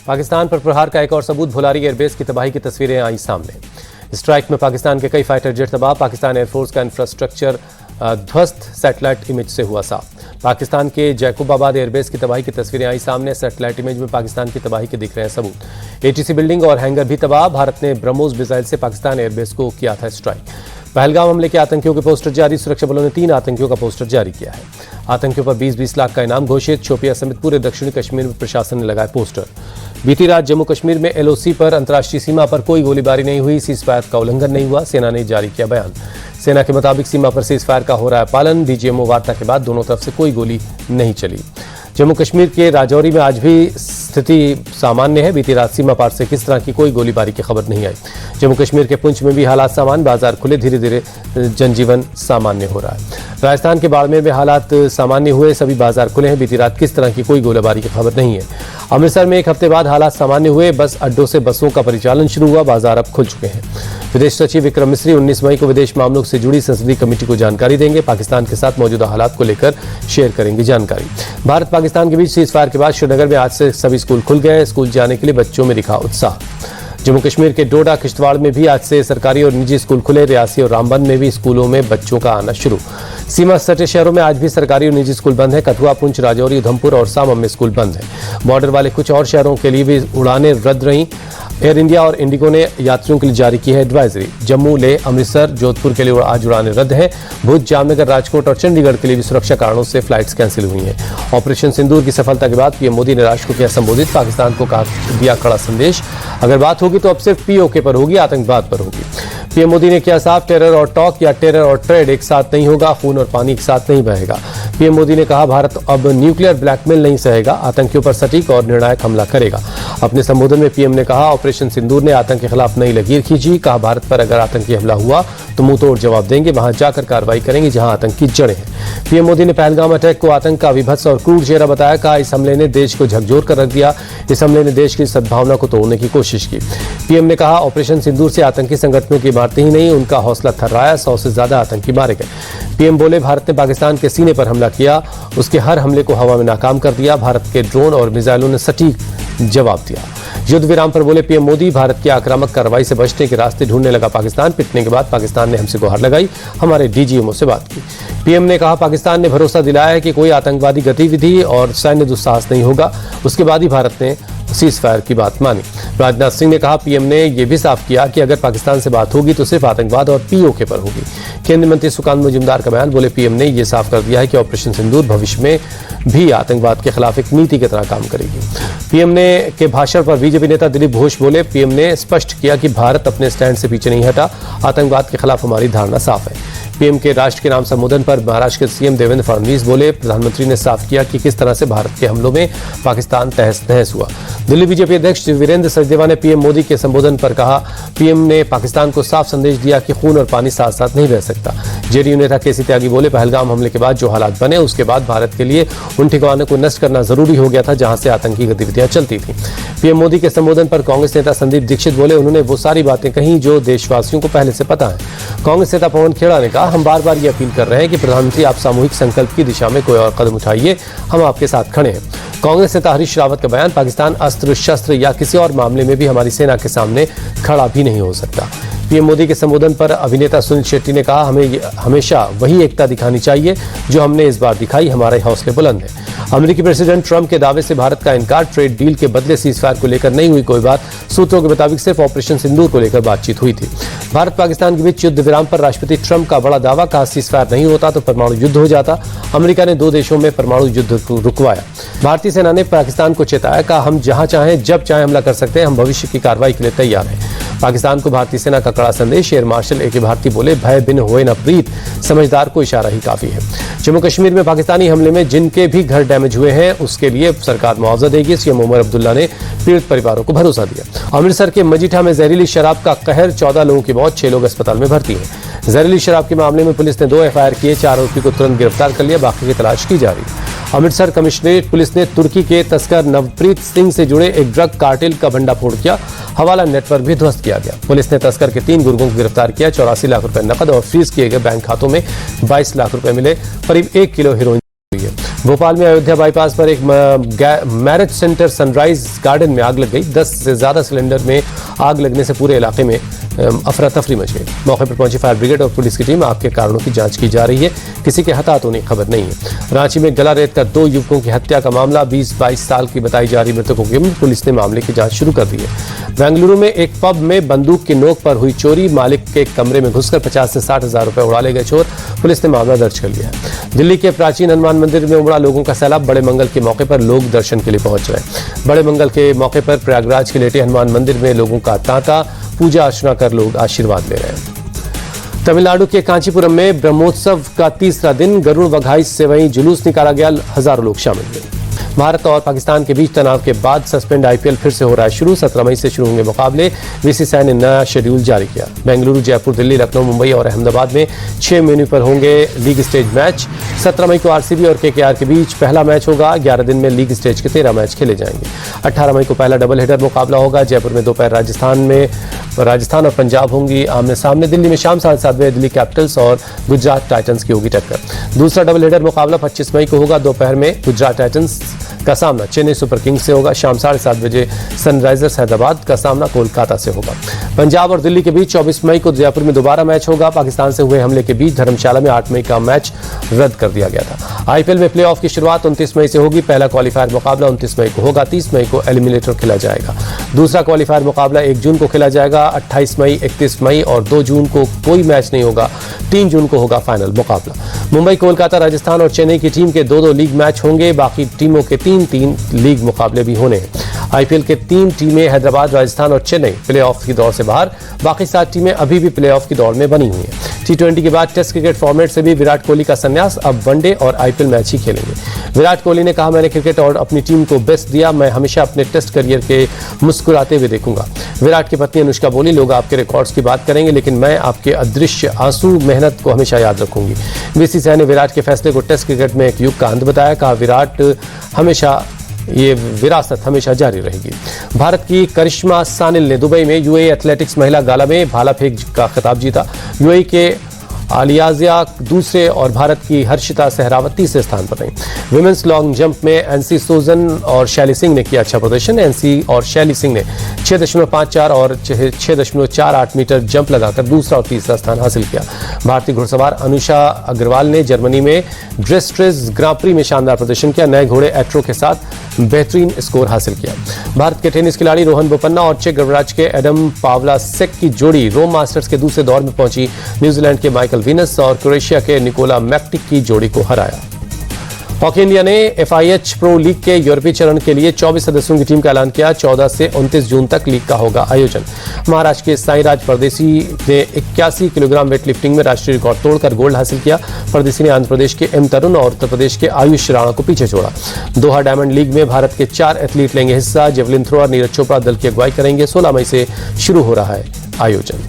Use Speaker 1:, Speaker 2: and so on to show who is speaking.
Speaker 1: पाकिस्तान पर प्रहार का एक और सबूत, भुलारी एयरबेस की तबाही की तस्वीरें आई सामने। स्ट्राइक में पाकिस्तान के कई फाइटर जेट तबाह, पाकिस्तान एयरफोर्स का इंफ्रास्ट्रक्चर ध्वस्त, सैटेलाइट इमेज से हुआ साफ। पाकिस्तान के जैकूबाबाद एयरबेस की तबाही की तस्वीरें आई सामने। सैटेलाइट इमेज में पाकिस्तान की तबाही के दिख रहे हैं सबूत। एटीसी बिल्डिंग और हैंगर भी तबाह। भारत ने ब्रह्मोस मिसाइल से पाकिस्तान एयरबेस को किया था स्ट्राइक। पहलगाम हमले के आतंकियों के पोस्टर जारी, सुरक्षा बलों ने 3 आतंकियों का पोस्टर जारी किया है। आतंकियों पर 20-20 लाख का इनाम घोषित। शोपियां समेत पूरे दक्षिणी कश्मीर में प्रशासन ने लगाए पोस्टर। बीती रात जम्मू कश्मीर में एलओसी पर अंतर्राष्ट्रीय सीमा पर कोई गोलीबारी नहीं हुई, सीजफायर का उल्लंघन नहीं हुआ, सेना ने जारी किया बयान। सेना के मुताबिक सीमा पर सीजफायर का हो रहा है पालन। डीजीएमओ वार्ता के बाद दोनों तरफ से कोई गोली नहीं चली। जम्मू कश्मीर के राजौरी में आज भी स्थिति सामान्य है। बीती रात सीमा पार से किस तरह की कोई गोलीबारी की खबर नहीं आई। जम्मू कश्मीर के पुंछ में भी हालात सामान्य, बाजार खुले, धीरे धीरे जनजीवन सामान्य हो रहा है। राजस्थान के बाड़मेर में हालात सामान्य हुए, सभी बाजार खुले हैं। बीती रात किस तरह की कोई गोलीबारी की खबर नहीं है। अमृतसर में 1 हफ्ते बाद हालात सामान्य हुए, बस अड्डों से बसों का परिचालन शुरू हुआ, बाजार अब खुल चुके हैं। विदेश सचिव विक्रम मिस्री 19 मई को विदेश मामलों से जुड़ी संसदीय कमेटी को जानकारी देंगे। पाकिस्तान के साथ मौजूदा हालात को लेकर शेयर करेंगे जानकारी। भारत पाकिस्तान के बीच सीजफायर के बाद श्रीनगर में आज से सभी स्कूल खुल गए। स्कूल जाने के लिए बच्चों में दिखा उत्साह। जम्मू कश्मीर के डोडा, किश्तवाड़ में भी आज से सरकारी और निजी स्कूल खुले। रियासी और रामबन में भी स्कूलों में बच्चों का आना शुरू। सीमा सटे शहरों में आज भी सरकारी और निजी स्कूल बंद है। कठुआ, पुंछ, राजौरी, उधमपुर और सामम में स्कूल बंद है। बॉर्डर वाले कुछ और शहरों के लिए भी उड़ानें रद्द रहीं। एयर इंडिया और इंडिगो ने यात्रियों के लिए जारी की है एडवाइजरी। जम्मू, लेह, अमृतसर, जोधपुर के लिए आज उड़ानें रद्द हैं। भुज, जामनगर, राजकोट और चंडीगढ़ के लिए भी सुरक्षा कारणों से फ्लाइट्स कैंसिल हुई हैं। ऑपरेशन सिंदूर की सफलता के बाद पीएम मोदी ने राष्ट्र को किया संबोधित। पाकिस्तान को दिया कड़ा संदेश, अगर बात होगी तो अब सिर्फ पीओके पर होगी, आतंकवाद पर होगी। पीएम मोदी ने किया साफ, टेरर और टॉक या टेरर और ट्रेड एक साथ नहीं होगा, खून और पानी एक साथ नहीं बहेगा। पीएम मोदी ने कहा, भारत अब न्यूक्लियर ब्लैकमेल नहीं सहेगा, आतंकियों पर सटीक और निर्णायक हमला करेगा। अपने संबोधन में पीएम ने कहा, ऑपरेशन सिंदूर ने आतंक के खिलाफ नई लकीर खींची। कहा, भारत पर अगर आतंकी हमला हुआ तो मुंह तोड़ जवाब देंगे, वहां जाकर कार्रवाई करेंगे जहां आतंक की जड़ें हैं। पीएम मोदी ने पहलगाम अटैक को आतंक का विभत्स और क्रूर चेहरा बताया। कहा, इस हमले ने देश को झकझोर कर रख दिया, इस हमले ने देश की सद्भावना को तोड़ने की कोशिश की। पीएम ने कहा, ऑपरेशन सिंदूर से आतंकी संगठनों की इमारतें ही नहीं, उनका हौसला थर्राया। 100 से ज्यादा आतंकी मारे गए। पीएम बोले, भारत ने पाकिस्तान के सीने पर हमला किया, उसके हर हमले को हवा में नाकाम कर दिया। भारत के ड्रोन और मिसाइलों ने सटीक जवाब दिया। युद्ध विराम पर बोले पीएम मोदी, भारत की आक्रामक कार्रवाई से बचने के रास्ते ढूंढने लगा पाकिस्तान। पिटने के बाद पाकिस्तान ने हमसे गुहार लगाई, हमारे डीजीएमओ से बात की। पीएम ने कहा, पाकिस्तान ने भरोसा दिलाया है कि कोई आतंकवादी गतिविधि और सैन्य दुस्साहस नहीं होगा। उसके बाद ही भारत ने सीजफायर की बात मानी। राजनाथ सिंह ने कहा, पीएम ने यह भी साफ किया कि अगर पाकिस्तान से बात होगी तो सिर्फ आतंकवाद और पीओके पर होगी। केंद्रीय मंत्री सुकांत मजूमदार का बयान, बोले पीएम ने यह साफ कर दिया है कि ऑपरेशन सिंदूर भविष्य में भी आतंकवाद के खिलाफ एक नीति की तरह काम करेगी। पीएम ने के भाषण पर बीजेपी नेता दिलीप घोष बोले, पीएम ने स्पष्ट किया कि भारत अपने स्टैंड से पीछे नहीं हटा, आतंकवाद के खिलाफ हमारी धारणा साफ है। पीएम के राष्ट्र के नाम संबोधन पर महाराष्ट्र के सीएम देवेंद्र फडणवीस बोले, प्रधानमंत्री ने साफ किया कि किस तरह से भारत के हमलों में पाकिस्तान तहस नहस हुआ। दिल्ली बीजेपी अध्यक्ष वीरेंद्र सचदेवा ने पीएम मोदी के संबोधन पर कहा, पीएम ने पाकिस्तान को साफ संदेश दिया कि खून और पानी साथ साथ नहीं बह सकता। जेडीयू नेता केसी त्यागी बोले, पहलगाम हमले के बाद जो हालात बने उसके बाद भारत के लिए उन ठिकानों को नष्ट करना जरूरी हो गया था जहां से आतंकी गतिविधियां चलती थी। पीएम मोदी के संबोधन पर कांग्रेस नेता संदीप दीक्षित बोले, उन्होंने वो सारी बातें कही जो देशवासियों को पहले से पता है। कांग्रेस नेता पवन खेड़ा ने कहा, हम बार बार ये अपील कर रहे हैं कि प्रधानमंत्री आप सामूहिक संकल्प की दिशा में कोई और कदम उठाइए, हम आपके साथ खड़े हैं। कांग्रेस नेता हरीश रावत का बयान, पाकिस्तान अस्त्र शस्त्र या किसी और मामले में भी हमारी सेना के सामने खड़ा भी नहीं हो सकता। पीएम मोदी के संबोधन पर अभिनेता सुनील शेट्टी ने कहा, हमें हमेशा वही एकता दिखानी चाहिए जो हमने इस बार दिखाई, हमारे हौसले बुलंद हैं। अमेरिकी प्रेसिडेंट ट्रंप के दावे से भारत का इनकार, ट्रेड डील के बदले सीजफायर को लेकर नहीं हुई कोई बात। सूत्रों के मुताबिक सिर्फ ऑपरेशन सिंदूर को लेकर बातचीत हुई थी। भारत पाकिस्तान के बीच युद्ध विराम पर राष्ट्रपति ट्रंप का बड़ा दावा, कहा सीजफायर नहीं होता तो परमाणु युद्ध हो जाता। अमेरिका ने 2 देशों में परमाणु युद्ध को रुकवाया। भारतीय सेना ने पाकिस्तान को चेताया, कहा हम जहां चाहें जब चाहें हमला कर सकते हैं, हम भविष्य की कार्रवाई के लिए तैयार हैं। पाकिस्तान को भारतीय सेना का कड़ा संदेश, एयर मार्शल ए के भारती बोले, भय बिन होए न प्रीत, समझदार को इशारा ही काफी है। जम्मू कश्मीर में पाकिस्तानी हमले में जिनके भी घर डैमेज हुए हैं उसके लिए सरकार मुआवजा देगी, सीएम उमर अब्दुल्ला ने पीड़ित परिवारों को भरोसा दिया। अमृतसर के मजीठा में जहरीली शराब का कहर, 14 लोगों की मौत, 6 लोग अस्पताल में भर्ती हैं। जहरीली शराब के मामले में पुलिस ने 2 एफआईआर किए, 4 आरोपी को तुरंत गिरफ्तार कर लिया, बाकी की तलाश की जा रही है। अमृतसर कमिश्नरेट पुलिस ने तुर्की के तस्कर नवप्रीत सिंह से जुड़े एक ड्रग कार्टेल का भंडाफोड़ किया, हवाला नेटवर्क भी ध्वस्त किया गया। पुलिस ने तस्कर के 3 गुर्गों को गिरफ्तार किया, 84 लाख रुपए नकद और फ्रीज किए गए बैंक खातों में 22 लाख रुपए मिले, करीब 1 किलो हेरोइन भोपाल में अयोध्या बाईपास पर एक मैरिज सेंटर सनराइज गार्डन में आग लग गई। 10 से ज्यादा सिलेंडर में आग लगने से पूरे इलाके में अफरा तफरी मच गई। मौके पर पहुंची फायर ब्रिगेड और पुलिस की टीम आग के कारणों की जांच की जा रही है। किसी के हताहत होने की खबर नहीं है। रांची में गला रेत कर 2 युवकों की हत्या का मामला, 20-22 साल की बताई जा रही मृतकों की उम्र। पुलिस ने मामले की जांच शुरू कर दी है। बेंगलुरु में एक पब में बंदूक की नोक पर हुई चोरी, मालिक के कमरे में घुसकर 50 से 60 हजार रुपए उड़ा ले गए चोर। पुलिस ने मामला दर्ज कर लिया है। दिल्ली के प्राचीन हनुमान मंदिर में उमड़ा लोगों का सैलाब। बड़े मंगल के मौके पर लोग दर्शन के लिए पहुंच रहे। बड़े मंगल के मौके पर प्रयागराज के लेटे हनुमान मंदिर में लोगों का तांता, पूजा अर्चना कर लोग आशीर्वाद ले रहे हैं। तमिलनाडु के कांचीपुरम में ब्रह्मोत्सव का तीसरा दिन गरुड़ वघाई से वहीं जुलूस निकाला गया। हजारों लोग शामिल हुए। भारत और पाकिस्तान के बीच तनाव के बाद सस्पेंड आईपीएल फिर से हो रहा है शुरू। 17 मई से शुरू होंगे मुकाबले। बीसीसीआई ने नया शेड्यूल जारी किया। बेंगलुरु, जयपुर, दिल्ली, लखनऊ, मुंबई और अहमदाबाद में 6 मेन्यू पर होंगे लीग स्टेज मैच। 17 मई को आरसीबी और केकेआर के बीच पहला मैच होगा। 11 दिन में लीग स्टेज के 13 मैच खेले जाएंगे। 18 मई को पहला डबल हेडर मुकाबला होगा। जयपुर में दोपहर राजस्थान और पंजाब होंगी आमने सामने। दिल्ली में शाम 7:30 बजे दिल्ली कैपिटल्स और गुजरात टाइटंस की होगी टक्कर। दूसरा डबल हेडर मुकाबला 25 मई को होगा। दोपहर में गुजरात टाइटंस का सामना चेन्नई सुपर किंग्स से होगा। शाम 7:30 बजे सनराइजर्स हैदराबाद का सामना कोलकाता से होगा। पंजाब और दिल्ली के बीच 24 मई को जयपुर में दोबारा मैच होगा। पाकिस्तान से हुए हमले के बीच धर्मशाला में 8 मई का मैच रद्द कर दिया गया था। आईपीएल में प्लेऑफ की शुरुआत 29 मई से होगी। पहला क्वालीफायर मुकाबला 29 मई को होगा। 30 मई को एलिमिनेटर खेला जाएगा। दूसरा क्वालीफायर मुकाबला 1 जून को खेला जाएगा। 28 मई, 31 मई और 2 जून को कोई मैच नहीं होगा। 3 जून को होगा फाइनल मुकाबला। मुंबई, कोलकाता, राजस्थान और चेन्नई की टीम के 2-2 लीग मैच होंगे। बाकी टीमों के 3-3 लीग मुकाबले भी होने हैं। आईपीएल के 3 टीमें हैदराबाद, राजस्थान और चेन्नई प्लेऑफ की दौड़ से बाहर। बाकी 7 टीमें अभी भी प्लेऑफ की दौड़ में बनी हुई हैं। T20 के बाद टेस्ट क्रिकेट फॉर्मेट से भी विराट कोहली का संन्यास। अब वनडे और आईपीएल मैच ही खेलेंगे। विराट कोहली ने कहा, मैंने क्रिकेट और अपनी टीम को बेस्ट दिया। मैं हमेशा अपने टेस्ट करियर के मुस्कुराते हुए देखूंगा। विराट की पत्नी अनुष्का बोली, लोग आपके रिकॉर्ड्स की बात करेंगे लेकिन मैं आपके अदृश्य आंसू, मेहनत को हमेशा याद रखूंगी। बीसीसीआई ने विराट के फैसले को टेस्ट क्रिकेट में एक युग का अंत बताया। कहा, ये विरासत हमेशा जारी रहेगी। भारत की करिश्मा सानिल ने दुबई में यूएई एथलेटिक्स महिला गाला में भाला फेंक का खिताब जीता। यूएई के आलियाजिया दूसरे और भारत की हर्षिता सहरावत तीसरे स्थान पर रही। विमेंस लॉन्ग जंप में एनसी सोजन और शैली सिंह ने किया अच्छा प्रदर्शन। एनसी और शैली सिंह ने 6.54 और 6.48 मीटर जंप लगाकर दूसरा और तीसरा स्थान हासिल किया। भारतीय घुड़सवार अनुषा अग्रवाल ने जर्मनी में ड्रेस्ट्रेस ग्रां प्री में शानदार प्रदर्शन किया। नए घोड़े एट्रो के साथ बेहतरीन स्कोर हासिल किया। भारत के टेनिस खिलाड़ी रोहन बोपन्ना और चेक गणराज्य के एडम पावलासेक की जोड़ी रोम मास्टर्स के दूसरे दौर में पहुंची। न्यूजीलैंड के माइकल वीनस और क्रोएशिया के निकोला मैक्टिक की जोड़ी को हराया। हॉकी इंडिया ने FIH प्रो लीग के यूरोपीय चरण के लिए 24 सदस्यों की टीम का ऐलान किया। 14 से 29 जून तक लीग का होगा आयोजन। महाराष्ट्र के साईराज परदेसी ने 81 किलोग्राम वेट लिफ्टिंग में राष्ट्रीय रिकॉर्ड तोड़कर गोल्ड हासिल किया। परदेसी ने आंध्र प्रदेश के M तरुण और उत्तर प्रदेश के आयुष राणा को पीछे छोड़ा। दोहा डायमंड लीग में भारत के 4 एथलीट लेंगे हिस्सा। जेवलिन थ्रोअर नीरज चोपड़ा दल की अगुवाई करेंगे। 16 मई से शुरू हो रहा है आयोजन।